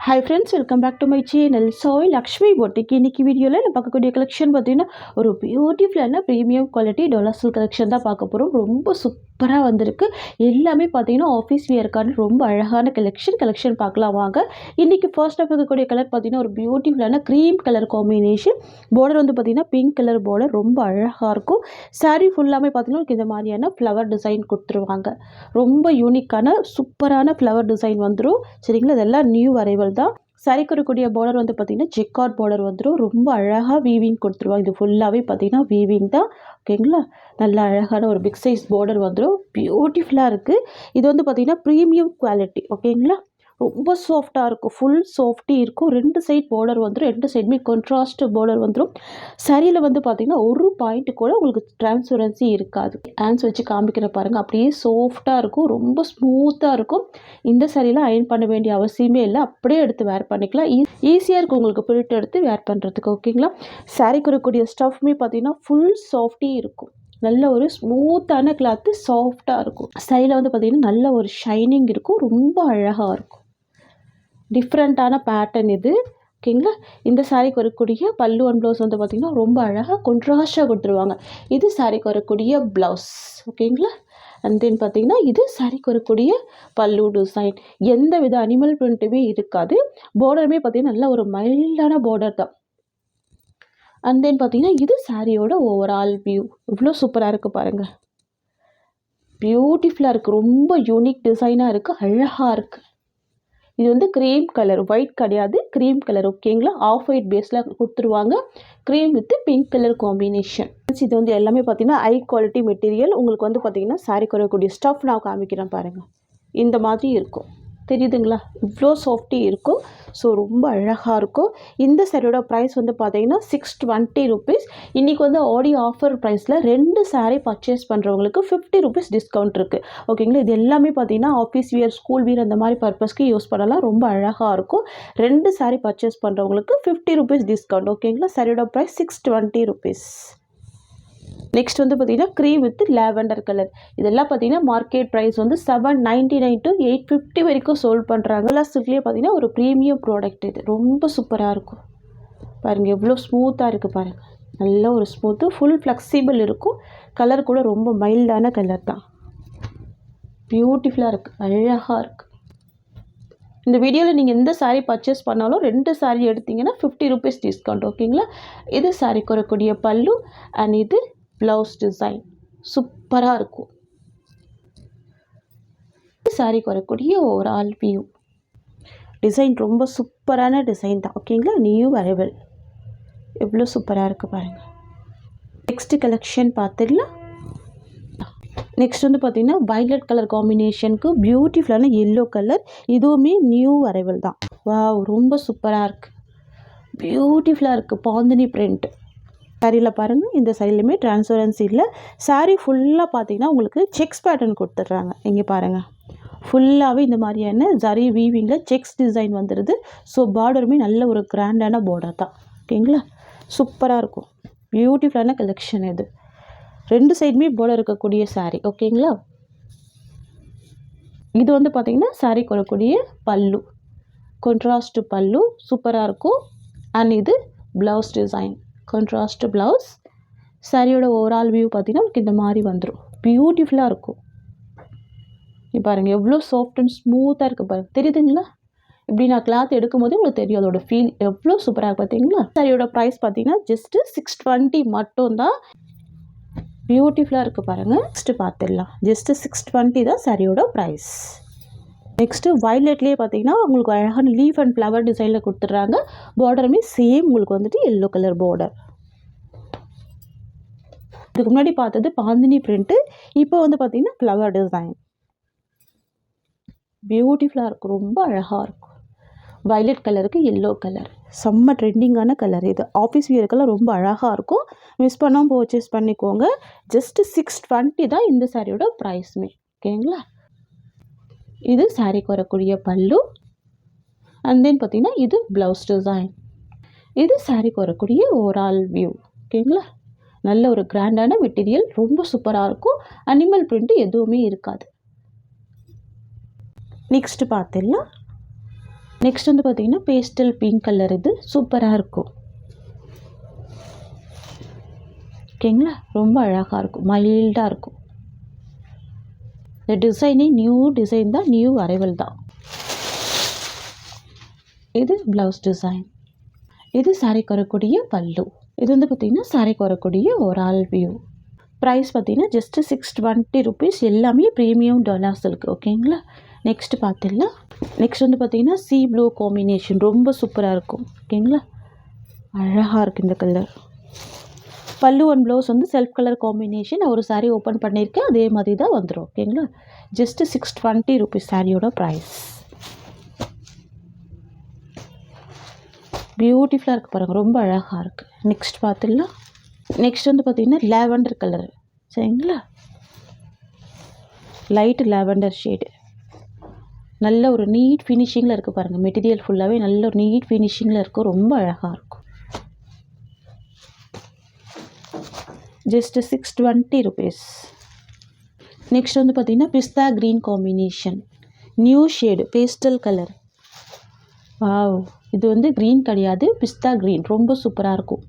Hi friends, welcome back to my channel. Soy Lakshmi Boutique. இன்னைக்கு வீடியோவில் நான் பார்க்கக்கூடிய கலெக்ஷன் பார்த்தீங்கன்னா ஒரு பியூட்டிஃபுல்லான premium quality Dola silk collection தான் பார்க்க போகிறோம். ரொம்ப சூப்பராக வந்திருக்கு. எல்லாமே பார்த்தீங்கன்னா ஆஃபீஸ் வியர்க்கான ரொம்ப அழகான கலெக்ஷன் பார்க்கலாம் வாங்க. இன்றைக்கி ஃபர்ஸ்ட் பார்க்கக்கூடிய கலர் பார்த்தீங்கன்னா ஒரு பியூட்டிஃபுல்லான க்ரீம் கலர் காம்பினேஷன். பார்டர் வந்து பார்த்தீங்கன்னா பிங்க் கலர் பார்டர் ரொம்ப அழகாக இருக்கும். சாரீ ஃபுல்லாமே பார்த்தீங்கன்னா இந்த மாதிரியான ஃப்ளவர் டிசைன் கொடுத்துருவாங்க. ரொம்ப யூனிக்கான சூப்பரான ஃப்ளவர் டிசைன் வந்துடும். சரிங்களா, இதெல்லாம் நியூ அரைவல் தான். சாரிக்கு இருக்கக்கூடிய பார்டர் வந்து பார்த்தீங்கன்னா ஜெக்கார்ட் பார்டர் வந்துடும். ரொம்ப அழகாக வீவிங் கொடுத்துருவாங்க. இது ஃபுல்லாகவே பார்த்தீங்கன்னா வீவிங் தான். ஓகேங்களா, நல்ல அழகான ஒரு பிக் சைஸ் பார்டர் வந்துடும். பியூட்டிஃபுல்லாக இருக்குது. இது வந்து பார்த்தீங்கன்னா ப்ரீமியம் குவாலிட்டி. ஓகேங்களா, ரொம்ப சாஃப்டாக இருக்கும். ஃபுல் சாஃப்டி இருக்கும். ரெண்டு சைட் பார்டர் வந்துடும். ரெண்டு சைடுமே கான்ட்ராஸ்ட் பார்டர் வந்துடும். சரியில் வந்து பார்த்திங்கன்னா ஒரு பாயிண்ட் கூட உங்களுக்கு டிரான்ஸ்பரன்சி இருக்காது. ஹேண்ட்ஸ் வச்சு காமிக்கிற பாருங்கள், அப்படியே சாஃப்டாக இருக்கும். ரொம்ப ஸ்மூத்தாக இருக்கும். இந்த சரியில் அயன் பண்ண வேண்டிய அவசியமே இல்லை. அப்படியே எடுத்து வேர் பண்ணிக்கலாம். ஈஸியாக இருக்கும் உங்களுக்கு பிரிண்ட் எடுத்து வேர் பண்ணுறதுக்கு. ஓகேங்களா, சாரிக்கு இருக்கக்கூடிய ஸ்டஃப்மே பார்த்திங்கன்னா ஃபுல் சாஃப்டி இருக்கும். நல்ல ஒரு ஸ்மூத்தான கிளாத்து, சாஃப்டாக இருக்கும். சரியில் வந்து பார்த்திங்கன்னா நல்ல ஒரு ஷைனிங் இருக்கும். ரொம்ப அழகாக இருக்கும். டிஃப்ரெண்ட்டான பேட்டர்ன் இது. ஓகேங்களா, இந்த சாரிக்கு வரக்கூடிய பல்லு அண்ட் ப்ளவுஸ் வந்து பார்த்திங்கன்னா ரொம்ப அழகாக கான்ட்ராஸ்டாக கொடுத்துருவாங்க. இது சாரிக்கு வரக்கூடிய ப்ளவுஸ். ஓகேங்களா, அண்ட் தென் பார்த்திங்கன்னா இது சாரிக்கு வரக்கூடிய பல்லு டிசைன். எந்த வித அனிமல் பிரிண்ட்டுமே இருக்காது. பார்டருமே பார்த்திங்கன்னா நல்ல ஒரு மைல்டான பார்டர் தான். அண்ட் தென் பார்த்திங்கன்னா இது சாரியோட ஓவரால் வியூ. இவ்வளோ சூப்பராக இருக்குது பாருங்கள். பியூட்டிஃபுல்லாக இருக்குது. ரொம்ப யூனிக் டிசைனாக இருக்குது. அழகாக இருக்குது. இது வந்து க்ரீம் கலர், ஒயிட் கிடையாது, க்ரீம் கலர். ஓகேங்களா, ஆஃப் ஒயிட் பேஸில் கொடுத்துருவாங்க. Cream with pink colour combination. இது வந்து எல்லாமே பார்த்தீங்கன்னா ஹை குவாலிட்டி மெட்டீரியல். உங்களுக்கு வந்து பார்த்தீங்கன்னா சாரி குறையக்கூடிய ஸ்டஃப் நான் காமிக்கிறேன் பாருங்கள். இந்த மாதிரி இருக்கும், தெரியுதுங்களா? இவ்வளோ சாஃப்டி இருக்கும். ஸோ ரொம்ப அழகாக இருக்கும். இந்த சாரியோட ப்ரைஸ் வந்து பார்த்தீங்கன்னா 620 rupees. இன்றைக்கி வந்து ஆடியோ ஆஃபர் ப்ரைஸில் 2 சாரீ பர்ச்சேஸ் பண்ணுறவங்களுக்கு 50 rupees டிஸ்கவுண்ட் இருக்குது. ஓகேங்களா, இது எல்லாமே பார்த்தீங்கன்னா ஆஃபீஸ் வியர், ஸ்கூல் வியர் அந்த மாதிரி பர்பஸ்க்கு யூஸ் பண்ணலாம். ரொம்ப அழகாக இருக்கும். 2 சாரீ பர்ச்சேஸ் பண்ணுறவங்களுக்கு 50 rupees டிஸ்கவுண்ட். ஓகேங்களா, சாரியோட ப்ரைஸ் 620 rupees. நெக்ஸ்ட் வந்து பார்த்தீங்கன்னா க்ரீம் வித் லாவெண்டர் கலர். இதெல்லாம் பார்த்தீங்கன்னா மார்க்கெட் ப்ரைஸ் வந்து 799 to 850 வரைக்கும் சோல்ட் பண்ணுறாங்க. எல்லாம் சில்க்லேயே பார்த்தீங்கன்னா ஒரு ப்ரீமியம் ப்ராடக்ட். இது ரொம்ப சூப்பராக இருக்கும். பாருங்கள் எவ்வளோ ஸ்மூத்தாக இருக்குது பாருங்கள். நல்ல ஒரு ஸ்மூத்து, ஃபுல் ஃப்ளெக்சிபிள் இருக்கும். கலர் கூட ரொம்ப மைல்டான கலர் தான். பியூட்டிஃபுல்லாக இருக்குது, அழகாக இருக்குது. இந்த வீடியோவில் நீங்கள் எந்த சாரீ பர்ச்சேஸ் பண்ணாலும் 2 சாரீ எடுத்திங்கன்னா 50 rupees டிஸ்கவுண்ட். ஓகேங்களா, இது சாரீ குறக்கூடிய பல்லு அண்ட் இது ப்ளவுஸ் டிசைன் சூப்பராக இருக்கும். சாரீ வரக்கூடிய ஓவரால் வியூ டிசைன் ரொம்ப சூப்பரான டிசைன் தான். ஓகேங்களா, நியூ அரைவல். எவ்வளோ சூப்பராக இருக்குது பாருங்கள். நெக்ஸ்ட் கலெக்ஷன் பார்த்துடலாம். நெக்ஸ்ட் வந்து பார்த்திங்கன்னா வயலட் கலர் காம்பினேஷனுக்கு பியூட்டிஃபுல்லான எல்லோ கலர். இதுவுமே நியூ அரைவல் தான். வாவ், ரொம்ப சூப்பராக இருக்குது. பியூட்டிஃபுல்லாக இருக்குது. பாந்தினி பிரிண்ட் சாரியில் பாருங்கள். இந்த சைட்லையுமே டிரான்ஸ்பரன்சி இல்லை. சாரீ ஃபுல்லாக பார்த்தீங்கன்னா உங்களுக்கு செக்ஸ் பேட்டர்ன் கொடுத்துட்றாங்க. இங்கே பாருங்கள், ஃபுல்லாகவே இந்த மாதிரியான ஜரி வீவிங்கில் செக்ஸ் டிசைன் வந்துடுது. ஸோ பார்டருமே நல்ல ஒரு கிராண்டான பார்டர் தான். ஓகேங்களா, சூப்பராக இருக்கும். பியூட்டிஃபுல்லான கலெக்ஷன் இது. 2 சைடுமே பார்டர் இருக்கக்கூடிய சாரீ. ஓகேங்களா, இது வந்து பார்த்திங்கன்னா சாரீ வரக்கூடிய பல்லு, கான்ட்ராஸ்ட் பல்லு சூப்பராக இருக்கும். அண்ட் இது ப்ளவுஸ் டிசைன், கான்ட்ராஸ்ட் ப்ளவுஸ். சாரியோட ஓவரால் வியூ பார்த்தீங்கன்னா இந்த மாதிரி வந்துடும். பியூட்டிஃபுல்லாக இருக்கும். நீ பாருங்கள் எவ்வளோ சாஃப்ட் அண்ட் ஸ்மூத்தாக இருக்குது பாருங்கள். தெரியுதுங்களா? இப்படி நான் கிளாத் எடுக்கும் போது உங்களுக்கு தெரியும் அதோட ஃபீல் எவ்வளோ சூப்பராக பார்த்தீங்களா. சாரியோட ப்ரைஸ் பார்த்தீங்கன்னா ஜஸ்ட்டு 620 மட்டும்தான். பியூட்டிஃபுல்லாக இருக்குது பாருங்கள். நெக்ஸ்ட்டு பார்த்துடலாம். ஜஸ்ட்டு 620 தான் சாரியோட ப்ரைஸ். நெக்ஸ்ட்டு வயலட்லேயே பார்த்தீங்கன்னா உங்களுக்கு அழகான லீஃப் அண்ட் ஃப்ளவர் டிசைனில் கொடுத்துட்றாங்க. பார்டருமே சேம் உங்களுக்கு வந்துட்டு எல்லோ கலர் பார்டர். இதுக்கு முன்னாடி பார்த்தது பாந்தினி பிரிண்ட்டு, இப்போ வந்து பார்த்தீங்கன்னா ஃப்ளவர் டிசைன். பியூட்டிஃபுல்லாக இருக்கும். ரொம்ப அழகாக இருக்கும். வயலட் கலருக்கு எல்லோ கலர் செம்ம ட்ரெண்டிங்கான கலர். இது ஆஃபீஸ் வியருக்கெல்லாம் ரொம்ப அழகாக இருக்கும். மிஸ் பண்ணாமல் பர்ச்சேஸ் பண்ணிக்கோங்க. ஜஸ்ட்டு 620 தான் இந்த சாரியோட ப்ரைஸுமே. ஓகேங்களா, இது சாரிக்கு வரக்கூடிய பல்லு. அண்ட் தென் பார்த்திங்கன்னா இது ப்ளவுஸ் டிசைன். இது சாரிக்கு வரக்கூடிய ஓவரால் வியூ. ஓகேங்களா, நல்ல ஒரு கிராண்டான மெட்டீரியல். ரொம்ப சூப்பராக இருக்கும். அனிமல் பிரிண்ட்டு எதுவுமே இருக்காது. நெக்ஸ்ட்டு பார்த்துடலாம். நெக்ஸ்ட் வந்து பார்த்திங்கன்னா பேஸ்டல் பிங்க் கலர், இது சூப்பராக இருக்கும். ஓகேங்களா, ரொம்ப அழகாக இருக்கும், மைல்டாக இருக்கும். இந்த டிசைனே நியூ டிசைன் தான், நியூ அரைவல் தான். இது ப்ளவுஸ் டிசைன். இது சாரிக்கு வரக்கூடிய பல்லு. இது வந்து பார்த்திங்கன்னா சாரிக்கு வரக்கூடிய ஒரு ஆல் வியூ. ப்ரைஸ் பார்த்திங்கன்னா ஜஸ்ட்டு 620 rupees. எல்லாமே ப்ரீமியம் டொலா சில்க். ஓகேங்களா, நெக்ஸ்ட் பார்த்துடலாம். நெக்ஸ்ட் வந்து பார்த்திங்கன்னா சீ ப்ளூ காம்பினேஷன், ரொம்ப சூப்பராக இருக்கும். ஓகேங்களா, அழகாக இருக்குது இந்த கலர். பல்லு அண்ட் ப்ளவுஸ் வந்து செல்ஃப் கலர் காம்பினேஷன். நான் ஒரு சாரீ ஓப்பன் பண்ணியிருக்கேன், அதே மாதிரி தான் வந்துடும். ஓகேங்களா, ஜஸ்ட்டு 620 rupees சாரியோட ப்ரைஸ். பியூட்டிஃபுல்லாக இருக்குது பாருங்கள், ரொம்ப அழகாக இருக்குது. நெக்ஸ்ட் பார்த்துடலாம். நெக்ஸ்ட் வந்து பார்த்திங்கன்னா லாவெண்டர் கலர். சரிங்களா, லைட் லாவெண்டர் ஷேடு, நல்ல ஒரு நீட் ஃபினிஷிங்கில் இருக்குது பாருங்கள். மெட்டீரியல் ஃபுல்லாகவே நல்ல ஒரு நீட் ஃபினிஷிங்கில் இருக்கும், ரொம்ப அழகாக இருக்கும். Just 620 rupees. நெக்ஸ்ட் வந்து பார்த்திங்கன்னா பிஸ்தா green combination, new shade pastel colour. Wow, இது வந்து க்ரீன் கிடையாது, பிஸ்தா க்ரீன், ரொம்ப சூப்பராக இருக்கும்.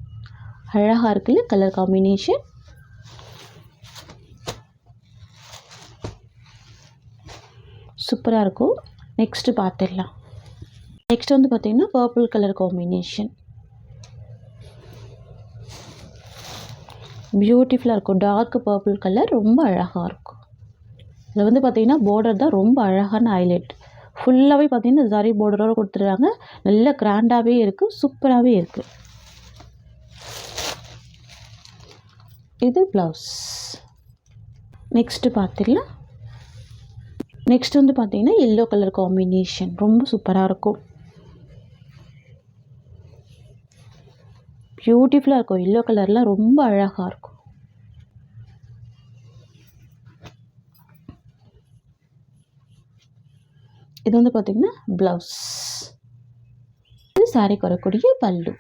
அழகாக இருக்குல்ல கலர் காம்பினேஷன். சூப்பராக இருக்கும். நெக்ஸ்ட்டு பார்த்துடலாம். நெக்ஸ்ட் வந்து பார்த்திங்கன்னா பர்பிள் கலர் காம்பினேஷன், பியூட்டிஃபுல்லாக இருக்கும். டார்க் பர்பிள் கலர், ரொம்ப அழகாக இருக்கும். இதில் வந்து பார்த்திங்கன்னா பார்டர் தான் ரொம்ப அழகான ஹைலைட். ஃபுல்லாகவே பார்த்திங்கன்னா ஜரி பார்டரோடு கொடுத்துருக்காங்க. நல்ல கிராண்டாகவே இருக்குது, சூப்பராகவே இருக்குது. இது ப்ளவுஸ். நெக்ஸ்ட்டு பார்த்துடலாம். நெக்ஸ்ட் வந்து பார்த்திங்கன்னா எல்லோ கலர் காம்பினேஷன், ரொம்ப சூப்பராக இருக்கும். பியூட்டிஃபுல்லாக இருக்கும். எல்லோ கலர்லாம் ரொம்ப அழகாக இருக்கும். இது வந்து பார்த்திங்கன்னா ப்ளவுஸ். இது சாரிக்கு வரக்கூடிய பல்லு.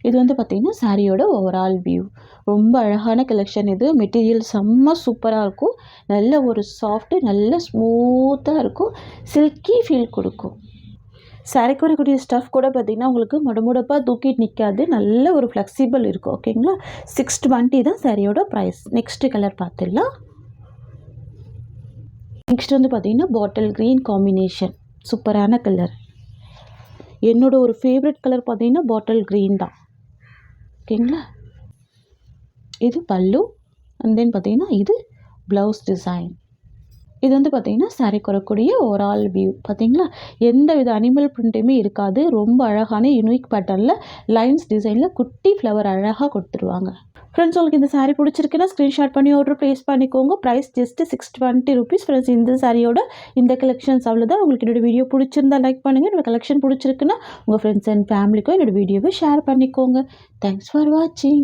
இது வந்து பார்த்திங்கன்னா சாரியோட ஓவரால் வியூ. ரொம்ப அழகான கலெக்ஷன் இது. மெட்டீரியல் செம்ம சூப்பராக இருக்கும். நல்ல ஒரு சாஃப்ட்டு, நல்ல ஸ்மூத்தாக இருக்கும், சில்கி ஃபீல் கொடுக்கும். சாரிக்கு வரக்கூடிய ஸ்டஃப் கூட பார்த்திங்கன்னா உங்களுக்கு முடமுடப்பாக தூக்கிட்டு நிற்காது, நல்ல ஒரு ஃப்ளெக்சிபிள் இருக்கும். ஓகேங்களா, 620 தான் சாரியோட ப்ரைஸ். நெக்ஸ்ட்டு கலர் பார்த்துடலாம். நெக்ஸ்ட் வந்து பார்த்திங்கன்னா பாட்டில் க்ரீன் காம்பினேஷன், சூப்பரான கலர். என்னோட ஒரு ஃபேவரட் கலர் பார்த்திங்கன்னா பாட்டில் க்ரீன் தான். ஓகேங்களா, இது பல்லு. அண்ட் தென் பார்த்திங்கன்னா இது ப்ளவுஸ் டிசைன். இது வந்து பார்த்திங்கன்னா சாரிக்கு வரக்கூடிய ஓவரால் வியூ. பார்த்திங்களா, எந்த வித அனிமல் பிரிண்ட்டுமே இருக்காது. ரொம்ப அழகான யூனிக் பேட்டர்னில் லைன்ஸ் டிசைனில் குட்டி ஃப்ளவர் அழகாக கொடுத்துருவாங்க. ஃப்ரெண்ட்ஸ், உங்களுக்கு இந்த சாரீ பிடிச்சிருக்குன்னா ஸ்க்ரீன்ஷாட் பண்ணி ஆர்டர் ப்ளேஸ் பண்ணிக்கோங்க. Price just 620 rupees. ஃப்ரெண்ட்ஸ், இந்த சாரியோட இந்த கலெக்ஷன்ஸ் அவ்வளோதான். உங்களுக்கு என்னோடய வீடியோ பிடிச்சிருந்தா லைக் பண்ணுங்கள். என்னோடய கலெக்ஷன் பிடிச்சிருக்குன்னா உங்கள் ஃப்ரெண்ட்ஸ் அண்ட் ஃபேமிலிக்கும் என்னோடய வீடியோவை ஷேர் பண்ணிக்கோங்க. தேங்க்ஸ் ஃபார் வாட்சிங்.